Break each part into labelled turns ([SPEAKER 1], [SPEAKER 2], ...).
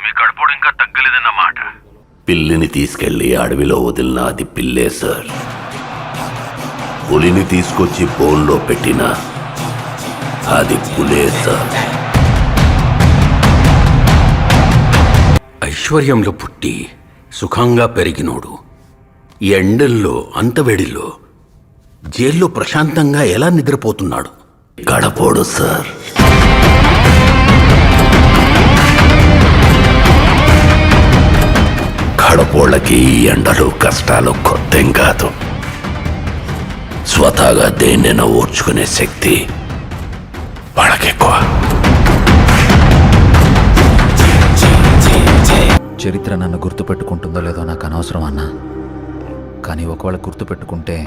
[SPEAKER 1] మీ కడుపుడు ఇంకా తగ్గలేదన్నమాట.
[SPEAKER 2] పిల్లిని తీసుకెళ్లి అడవిలో వదిలిన అది పిల్లే సార్. పులిని తీసుకొచ్చి బోన్లో పెట్టిన అది పులే సార్. ఐశ్వర్యంలో పుట్టి సుఖంగా పెరిగినోడు ఈ ఎండల్లో అంతవేడిలో జైల్లో ప్రశాంతంగా ఎలా నిద్రపోతున్నాడు? గడపోడు సార్. గడపోళ్ళకి ఈ ఎండలు కష్టాలు కొత్తేం కాదు. స్వతహాగా దేన్నైనా ఓర్చుకునే శక్తి వాళ్ళకెక్కువ.
[SPEAKER 3] చరిత్ర నన్ను గుర్తుపెట్టుకుంటుందో లేదో నాకు అనవసరం అన్నా. కానీ ఒకవేళ గుర్తుపెట్టుకుంటే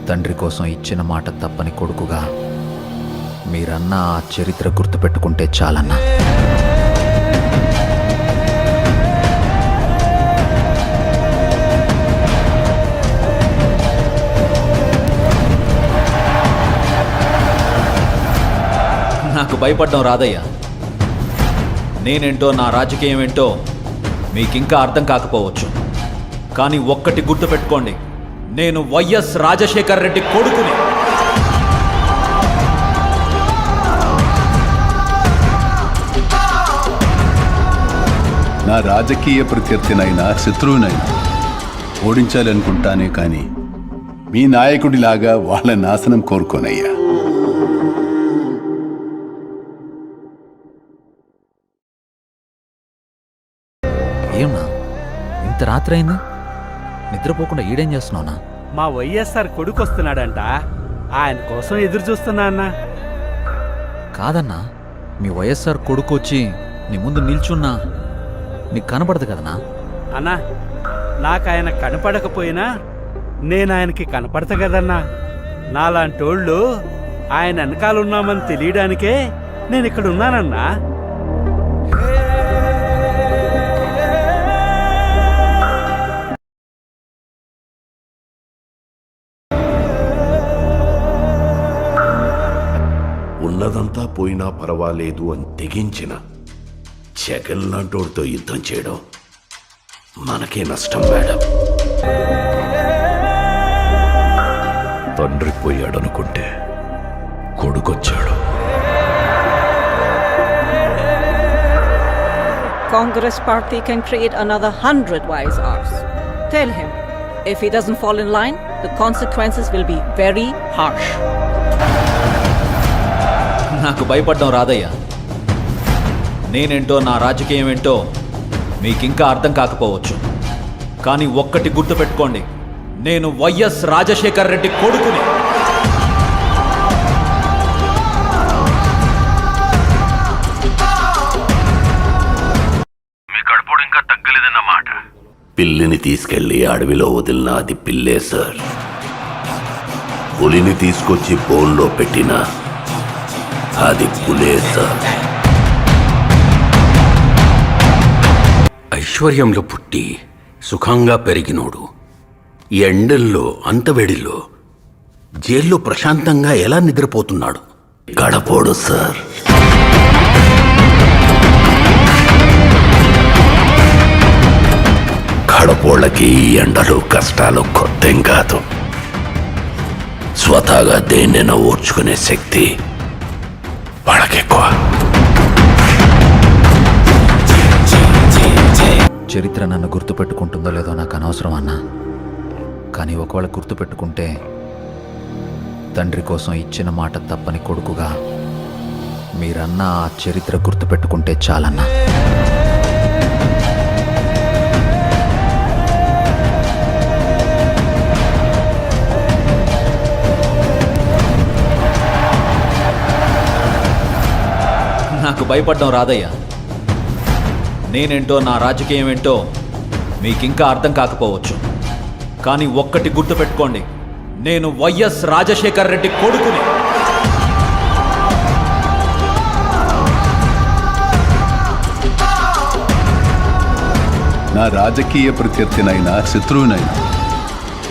[SPEAKER 3] తండ్రి కోసం ఇచ్చిన మాట తప్పని కొడుకుగా మీరన్నా ఆ చరిత్ర గుర్తుపెట్టుకుంటే చాలన్నా. నాకు భయపడ్డం రాదయ్యా. నేనేంటో నా రాజకీయం ఏంటో మీకింకా అర్థం కాకపోవచ్చు. కానీ ఒక్కటి గుర్తుపెట్టుకోండి, నేను వైఎస్ రాజశేఖర్ రెడ్డి కొడుకుని.
[SPEAKER 4] నా రాజకీయ ప్రత్యర్థినైనా శత్రువునైనా ఓడించాలనుకుంటానే కానీ మీ నాయకుడిలాగా వాళ్ళ నాశనం కోరుకోనయ్యా.
[SPEAKER 3] ఏమన్నా ఇంత రాత్రి అయింది, నిద్రపోకుండా ఈడేం చేస్తున్నావునా?
[SPEAKER 5] మా వైఎస్ఆర్ కొడుకు వస్తున్నాడంట, ఆయన కోసం ఎదురు చూస్తున్నా అన్నా.
[SPEAKER 3] కాదన్నా, మీ వైఎస్ఆర్ కొడుకు వచ్చి నీ ముందు నిల్చున్నా నీకు కనపడదు కదనా?
[SPEAKER 5] అన్నా, నాకు ఆయన కనపడకపోయినా నేను ఆయనకి కనపడతా కదన్నా. నాలాంటోళ్ళు ఆయన వెనకాలన్నామని తెలియడానికే నేను ఇక్కడ ఉన్నానన్నా.
[SPEAKER 2] ఉన్నదంతా పోయినా పర్వాలేదు అని తెగించిన జగన్ లాంటోడితో యుద్ధం చేయడం మనకే నష్టం మేడం. తండ్రి పోయాడనుకుంటే కొడుకొచ్చాడు.
[SPEAKER 6] Congress party can create another 100 wise hours. Tell him, if he doesn't fall in line, the consequences will be very harsh.
[SPEAKER 3] నాకు భయపడ్డం రాదయ్యా. నేనేంటో నా రాజకీయం ఏంటో మీకింకా అర్థం కాకపోవచ్చు. కానీ ఒక్కటి గుర్తుపెట్టుకోండి, నేను వైఎస్ రాజశేఖర్ రెడ్డి కొడుకుని.
[SPEAKER 1] మీ కడుపుడు ఇంకా తగ్గలేదన్నమాట.
[SPEAKER 2] పిల్లిని తీసుకెళ్లి అడవిలో వదిలిన అది పిల్లే సార్. పులిని తీసుకొచ్చి బోన్లో పెట్టిన అది పులే సార్. ఐశ్వర్యంలో పుట్టి సుఖంగా పెరిగినోడు ఈ ఎండల్లో అంతవేడిలో జైల్లో ప్రశాంతంగా ఎలా నిద్రపోతున్నాడు? గడపోడు సార్. గడపోళ్ళకి ఈ ఎండలు కష్టాలు కొత్తేం కాదు. స్వతహాగా దేన్నైనా ఓర్చుకునే శక్తి వాళ్ళకెక్కువ.
[SPEAKER 3] చరిత్ర నన్ను గుర్తుపెట్టుకుంటుందో లేదో నాకు అనవసరం అన్నా. కానీ ఒకవేళ గుర్తుపెట్టుకుంటే తండ్రి కోసం ఇచ్చిన మాట తప్పని కొడుకుగా మీరన్నా ఆ చరిత్ర గుర్తుపెట్టుకుంటే చాలన్నా. నాకు భయపడ్డం రాదయ్యా. నేనేంటో నా రాజకీయం ఏంటో మీకింకా అర్థం కాకపోవచ్చు. కానీ ఒక్కటి గుర్తుపెట్టుకోండి, నేను వైఎస్ రాజశేఖర్ రెడ్డి కొడుకుని.
[SPEAKER 4] నా రాజకీయ ప్రత్యర్థినైనా శత్రువునైనా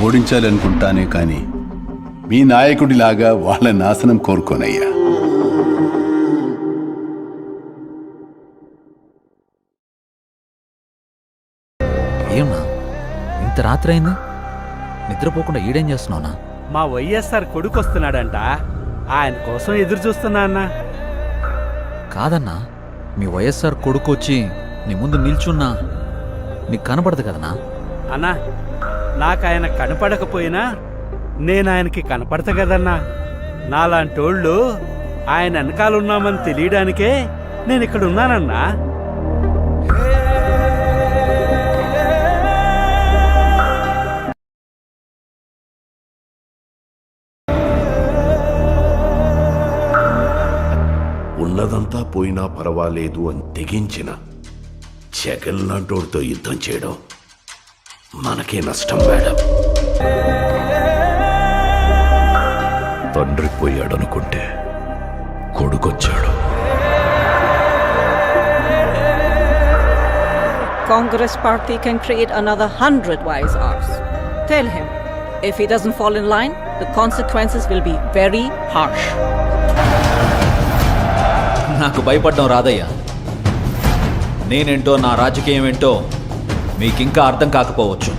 [SPEAKER 4] ఓడించాలనుకుంటానే కానీ మీ నాయకుడిలాగా వాళ్ళ నాశనం కోరుకోనయ్యా.
[SPEAKER 3] ఏమన్నా ఇంత రాత్రి అయింది, నిద్రపోకుండా ఈడేం చేస్తున్నావునా?
[SPEAKER 5] మా వైఎస్ఆర్ కొడుకు వస్తున్నాడంట, ఆయన కోసం ఎదురు చూస్తున్నా అన్నా.
[SPEAKER 3] కాదన్నా, మీ వైఎస్ఆర్ కొడుకు వచ్చి నీ ముందు నిల్చున్నా నీకు కనపడదు కదనా?
[SPEAKER 5] అన్నా, నాకు ఆయన కనపడకపోయినా నేను ఆయనకి కనపడతా కదన్నా. నాలాంటోళ్ళు ఆయన వెనకాలన్నామని తెలియడానికే నేను ఇక్కడ ఉన్నానన్నా.
[SPEAKER 2] ఉన్నదంతా పోయినా పర్వాలేదు అని తెగించిన జగన్ లాంటోడితో యుద్ధం చేయడం మనకే నష్టం మేడం. తండ్రి పోయాడనుకుంటే కొడుకొచ్చాడు.
[SPEAKER 6] Congress party can create another 100 wise hours. Tell him, if he doesn't fall in line, the consequences will be very harsh.
[SPEAKER 3] నాకు భయపడడం రాదయ్యా. నేనేంటో, నా రాజకీయం ఏంటో మీకింకా అర్థం కాకపోవచ్చు.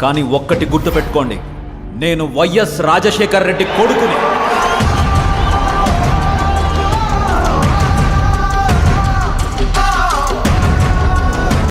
[SPEAKER 3] కానీ ఒక్కటి గుర్తుపెట్టుకోండి, నేను వైఎస్ రాజశేఖర్ రెడ్డి కొడుకుని.